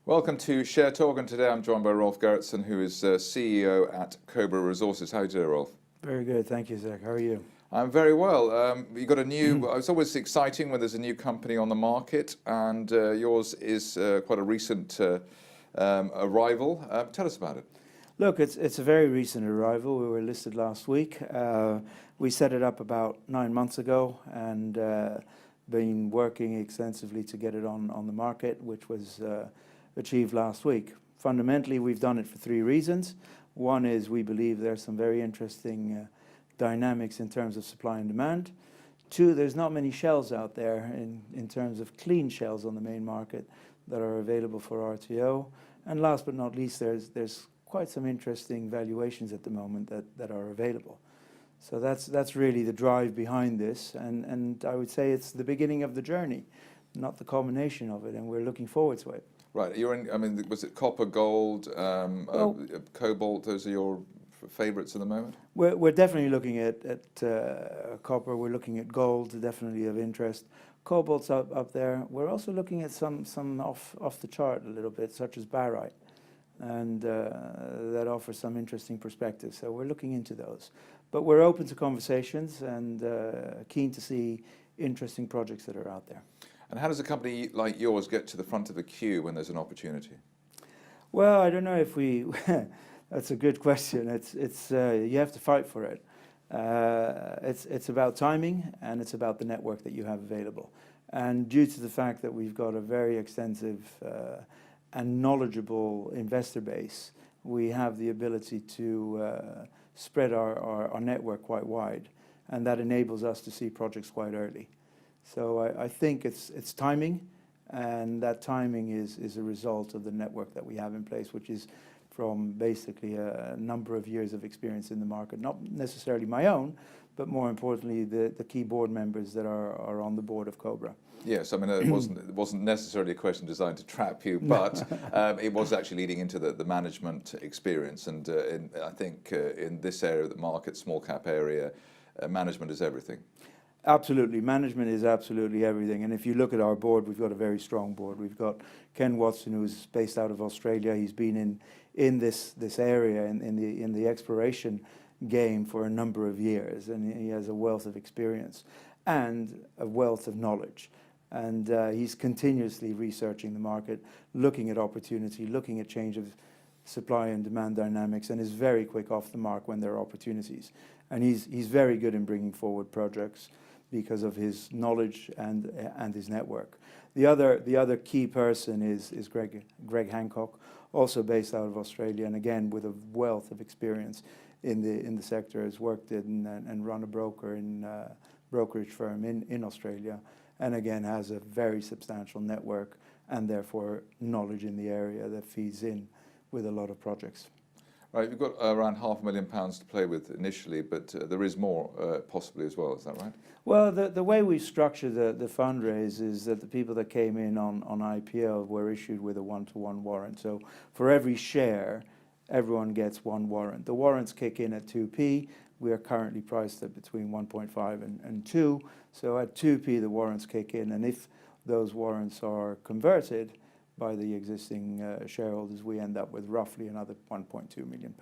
Welcome to Share Talk, and today I'm joined by Rolf Gerritsen, who is CEO at Cobra Resources. How are you doing, Rolf? Very good, thank you, Zach. How are you? I'm very well. You got a new. It's always exciting when there's a new company on the market, and yours is quite a recent arrival. Tell us about it. Look, it's a very recent arrival. We were listed last week. We set it up about 9 months ago, and been working extensively to get it on the market, which was achieved last week. Fundamentally, we've done it for 3 reasons. One is we believe there's some very interesting dynamics in terms of supply and demand. 2, there's not many shells out there in terms of clean shells on the main market that are available for RTO. And last but not least, there's quite some interesting valuations at the moment that are available. So that's really the drive behind this, and I would say it's the beginning of the journey, not the culmination of it, and we're looking forward to it. Right, you're in. I mean, was it copper, gold, cobalt? Those are your favourites at the moment. We're definitely looking at copper. We're looking at gold, definitely of interest. Cobalt's up there. We're also looking at some off the chart a little bit, such as barite, and that offers some interesting perspectives. So we're looking into those, but we're open to conversations and keen to see interesting projects that are out there. And how does a company like yours get to the front of the queue when there's an opportunity? Well, I don't know if we. That's a good question. It's you have to fight for it. It's about timing, and it's about the network that you have available. And due to the fact that we've got a very extensive and knowledgeable investor base, we have the ability to spread our network quite wide, and that enables us to see projects quite early. So I think it's timing, and that timing is a result of the network that we have in place, which is from basically a number of years of experience in the market, not necessarily my own, but more importantly the key board members that are on the board of Cobra. Yes, I mean it wasn't necessarily a question designed to trap you, but it was actually leading into the management experience, and I think in this area of the market, small cap area, management is everything. Absolutely, management is absolutely everything. And if you look at our board, we've got a very strong board. We've got Ken Watson, who's based out of Australia. He's been in this area in the exploration game for a number of years, and he has a wealth of experience and a wealth of knowledge. And he's continuously researching the market, looking at opportunity, looking at change of supply and demand dynamics, and is very quick off the mark when there are opportunities. And he's very good in bringing forward projects because of his knowledge and his network. The other key person is Greg Hancock, also based out of Australia, and again with a wealth of experience in the sector. Has worked in and run a brokerage firm in Australia, and again has a very substantial network and therefore knowledge in the area that feeds in with a lot of projects. Right, you've got around £500,000 to play with initially, but there is more possibly as well, is that right? Well, the way we structure the fundraise is that the people that came in on IPO were issued with a 1-to-1 warrant. So for every share, everyone gets 1 warrant. The warrants kick in at 2p. We are currently priced at between 1.5 and 2. So at 2p, the warrants kick in, and if those warrants are converted by the existing shareholders, we end up with roughly another £1.2 million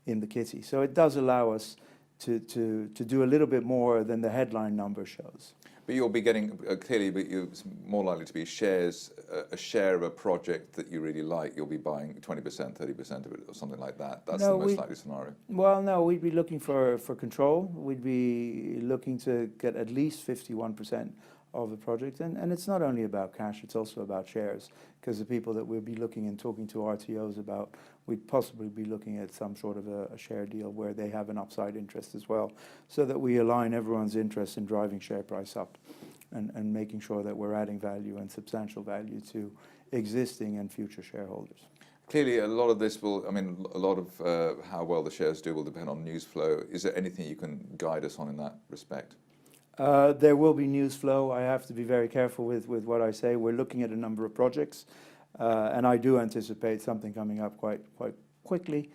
in the kitty. So it does allow us to do a little bit more than the headline number shows. But you'll be getting, clearly, but you're more likely to be shares, a share of a project that you really like. You'll be buying 20%, 30% of it, or something like that. That's the most likely scenario. Well, no, we'd be looking for control. We'd be looking to get at least 51% of the project, and it's not only about cash, it's also about shares, because the people that we'll be looking and talking to RTOs about, we'd possibly be looking at some sort of a share deal where they have an upside interest as well, so that we align everyone's interest in driving share price up and making sure that we're adding value and substantial value to existing and future shareholders. Clearly, a lot of this will, I mean, a lot of how well the shares do will depend on news flow. Is there anything you can guide us on in that respect? There will be news flow. I have to be very careful with what I say. We're looking at a number of projects, and I do anticipate something coming up quite quickly.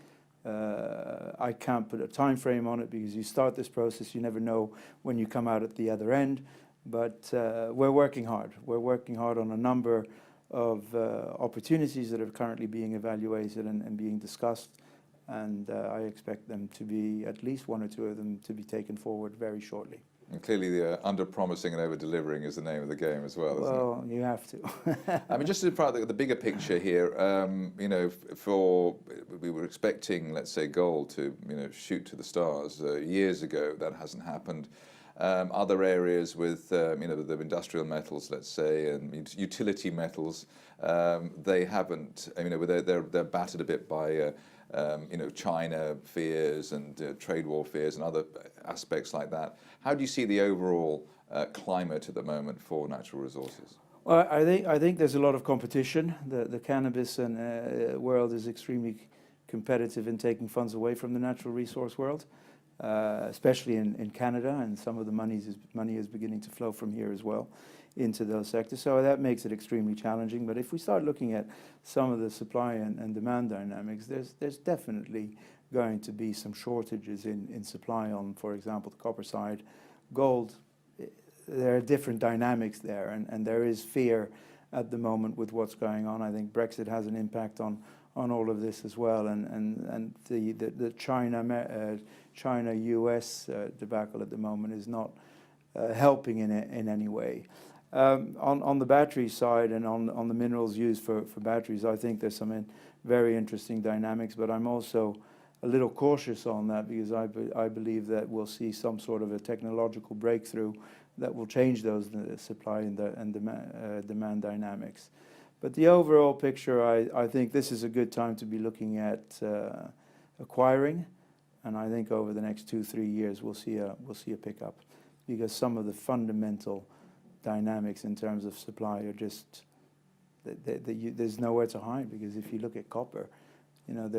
I can't put a time frame on it because you start this process, you never know when you come out at the other end. But we're working hard. We're working hard on a number opportunities that are currently being evaluated and being discussed, and I expect them to be, at least one or two of them, to be taken forward very shortly. And clearly the under-promising and over-delivering is the name of the game as well, isn't it? Well, you have to. I mean, just in front of the bigger picture here, you know, we were expecting, let's say, gold to, you know, shoot to the stars years ago. That hasn't happened. Other areas with, you know, the industrial metals, let's say, and utility metals, they haven't. I mean, they're battered a bit by, you know, China fears and trade war fears and other aspects like that. How do you see the overall climate at the moment for natural resources? Well, I think there's a lot of competition. The cannabis world is extremely competitive in taking funds away from the natural resource world, especially in Canada, and some of the money is beginning to flow from here as well into those sectors. So that makes it extremely challenging. But if we start looking at some of the supply and demand dynamics, there's definitely going to be some shortages in supply on, for example, the copper side. Gold, there are different dynamics there, and there is fear at the moment with what's going on. I think Brexit has an impact on all of this as well, and the China-US debacle at the moment is not helping in any way. On the battery side and on the minerals used for batteries, I think there's some very interesting dynamics, but I'm also a little cautious on that because I believe that we'll see some sort of a technological breakthrough that will change those supply and demand dynamics. But the overall picture, I think this is a good time to be looking at acquiring, and I think over the next 2-3 years we'll see a pickup because some of the fundamental dynamics in terms of supply are just there's nowhere to hide. Because if you look at copper, you know,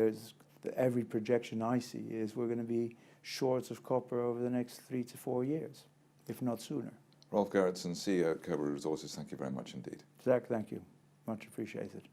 every projection I see is we're going to be shorts of copper over the next 3 to 4 years, if not sooner. Rolf Gerritsen, CEO at Cobra Resources, thank you very much indeed. Zach, thank you. Much appreciated.